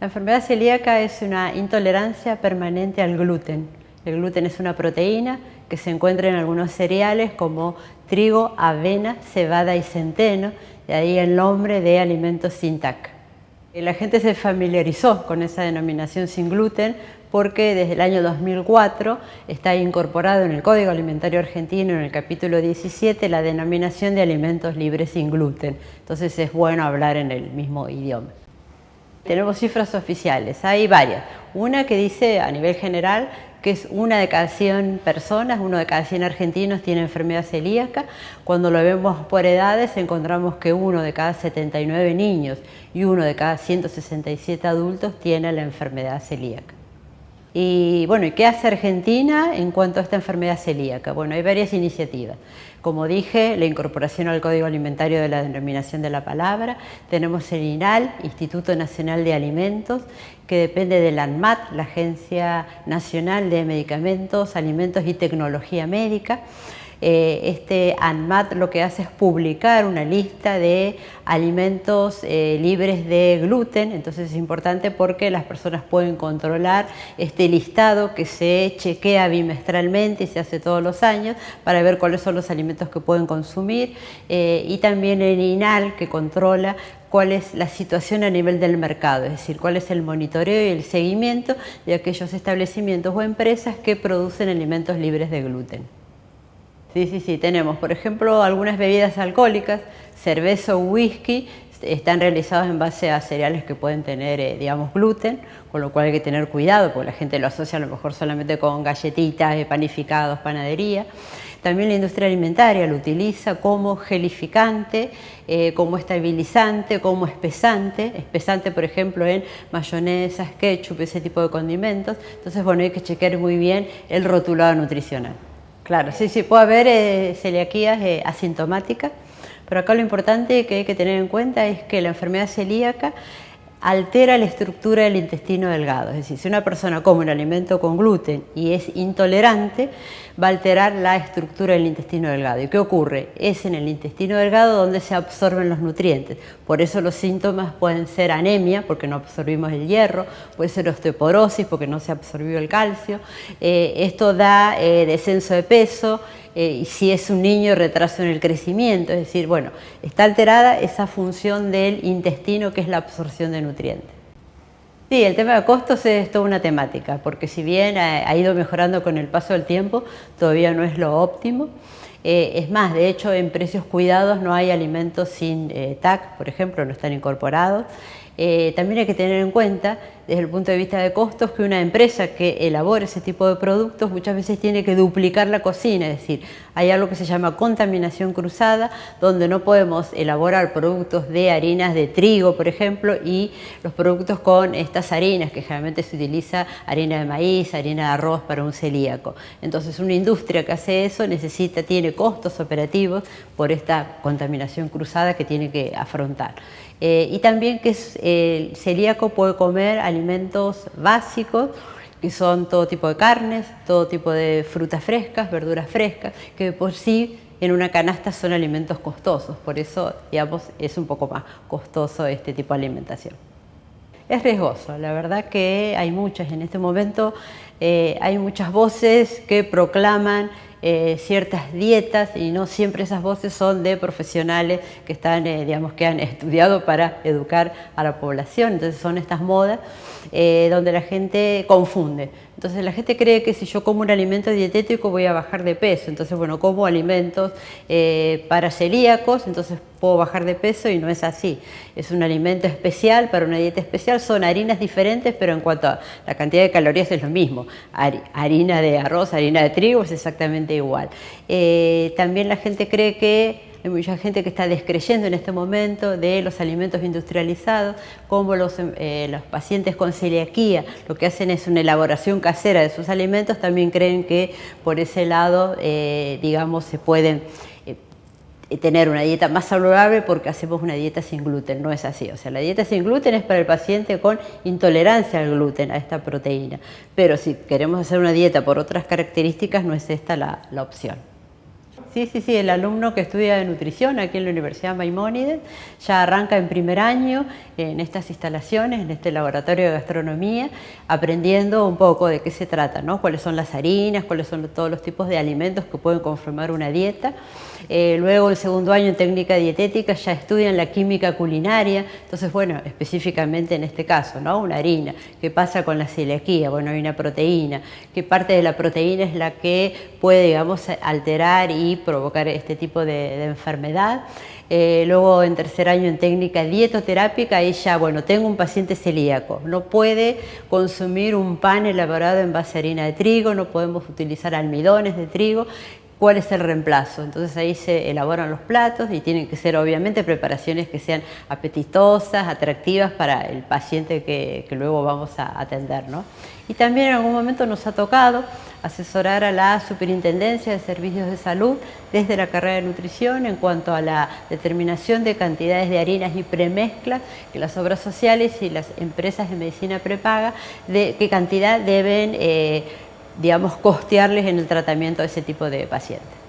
La enfermedad celíaca es una intolerancia permanente al gluten. El gluten es una proteína que se encuentra en algunos cereales como trigo, avena, cebada y centeno, de ahí el nombre de alimentos sin TAC. La gente se familiarizó con esa denominación sin gluten porque desde el año 2004 está incorporado en el Código Alimentario Argentino, en el capítulo 17, la denominación de alimentos libres sin gluten. Entonces es bueno hablar en el mismo idioma. Tenemos cifras oficiales, hay varias. Una que dice a nivel general que es 1 de cada 100 personas, 1 de cada 100 argentinos tiene enfermedad celíaca. Cuando lo vemos por edades encontramos que 1 de cada 79 niños y 1 de cada 167 adultos tiene la enfermedad celíaca. Y bueno, ¿y qué hace Argentina en cuanto a esta enfermedad celíaca? Bueno, hay varias iniciativas. Como dije, la incorporación al Código Alimentario de la denominación de la palabra. Tenemos el INAL, Instituto Nacional de Alimentos, que depende de la ANMAT, la Agencia Nacional de Medicamentos, Alimentos y Tecnología Médica. Este ANMAT lo que hace es publicar una lista de alimentos libres de gluten, entonces es importante porque las personas pueden controlar este listado que se chequea bimestralmente y se hace todos los años para ver cuáles son los alimentos que pueden consumir, y también el INAL, que controla cuál es la situación a nivel del mercado, es decir, cuál es el monitoreo y el seguimiento de aquellos establecimientos o empresas que producen alimentos libres de gluten. Sí, tenemos, por ejemplo, algunas bebidas alcohólicas, cerveza o whisky, están realizados en base a cereales que pueden tener, digamos, gluten, con lo cual hay que tener cuidado, porque la gente lo asocia a lo mejor solamente con galletitas, panificados, panadería. También la industria alimentaria lo utiliza como gelificante, como estabilizante, como espesante, por ejemplo, en mayonesas, ketchup, ese tipo de condimentos. Entonces, bueno, hay que chequear muy bien el rotulado nutricional. Claro, sí, puede haber celiaquías asintomáticas, pero acá lo importante que hay que tener en cuenta es que la enfermedad celíaca altera la estructura del intestino delgado. Es decir, si una persona come un alimento con gluten y es intolerante, va a alterar la estructura del intestino delgado. ¿Y qué ocurre? Es en el intestino delgado donde se absorben los nutrientes. Por eso los síntomas pueden ser anemia, porque no absorbimos el hierro, puede ser osteoporosis, porque no se absorbió el calcio. Esto da descenso de peso, y si es un niño, retraso en el crecimiento. Es decir, bueno, está alterada esa función del intestino que es la absorción de nutrientes. Sí, el tema de costos es toda una temática, porque si bien ha ido mejorando con el paso del tiempo, todavía no es lo óptimo. Es más, de hecho, en precios cuidados no hay alimentos sin TAC, por ejemplo, no están incorporados. También hay que tener en cuenta, desde el punto de vista de costos, que una empresa que elabore ese tipo de productos muchas veces tiene que duplicar la cocina, es decir, hay algo que se llama contaminación cruzada, donde no podemos elaborar productos de harinas de trigo, por ejemplo, y los productos con estas harinas, que generalmente se utiliza harina de maíz, harina de arroz para un celíaco. Entonces, una industria que hace eso tiene costos operativos por esta contaminación cruzada que tiene que afrontar. Y también que el celíaco puede comer alimentos básicos, que son todo tipo de carnes, todo tipo de frutas frescas, verduras frescas, que por sí en una canasta son alimentos costosos, por eso, digamos, es un poco más costoso este tipo de alimentación. Es riesgoso, la verdad que hay muchas, en este momento hay muchas voces que proclaman ciertas dietas y no siempre esas voces son de profesionales que están, digamos, que han estudiado para educar a la población. Entonces son estas modas donde la gente confunde. Entonces la gente cree que si yo como un alimento dietético voy a bajar de peso. Entonces, bueno, como alimentos para celíacos, entonces puedo bajar de peso, y no es así. Es un alimento especial para una dieta especial, son harinas diferentes, pero en cuanto a la cantidad de calorías es lo mismo. Harina de arroz, harina de trigo es exactamente igual. También la gente cree que hay mucha gente que está descreyendo en este momento de los alimentos industrializados, como los pacientes con celiaquía lo que hacen es una elaboración casera de sus alimentos, también creen que por ese lado, digamos, se pueden tener una dieta más saludable porque hacemos una dieta sin gluten. No es así. O sea, la dieta sin gluten es para el paciente con intolerancia al gluten, a esta proteína. Pero si queremos hacer una dieta por otras características, no es esta la opción. Sí, sí, sí, el alumno que estudia nutrición aquí en la Universidad Maimónides ya arranca en primer año en estas instalaciones, en este laboratorio de gastronomía, aprendiendo un poco de qué se trata, ¿no? Cuáles son las harinas, cuáles son todos los tipos de alimentos que pueden conformar una dieta. Luego el segundo año en técnica dietética ya estudian la química culinaria, entonces bueno, específicamente en este caso, ¿no? Una harina, ¿qué pasa con la celiaquía? Bueno, hay una proteína, ¿qué parte de la proteína es la que puede, digamos, alterar y provocar este tipo de enfermedad? Luego en tercer año en técnica dietoterápica, ahí ya, bueno, tengo un paciente celíaco, no puede consumir un pan elaborado en base a harina de trigo, no podemos utilizar almidones de trigo. ¿Cuál es el reemplazo? Entonces ahí se elaboran los platos y tienen que ser obviamente preparaciones que sean apetitosas, atractivas para el paciente que luego vamos a atender, ¿no? Y también en algún momento nos ha tocado asesorar a la Superintendencia de Servicios de Salud desde la carrera de nutrición en cuanto a la determinación de cantidades de harinas y premezclas que las obras sociales y las empresas de medicina prepaga, de qué cantidad deben digamos, costearles en el tratamiento de ese tipo de pacientes.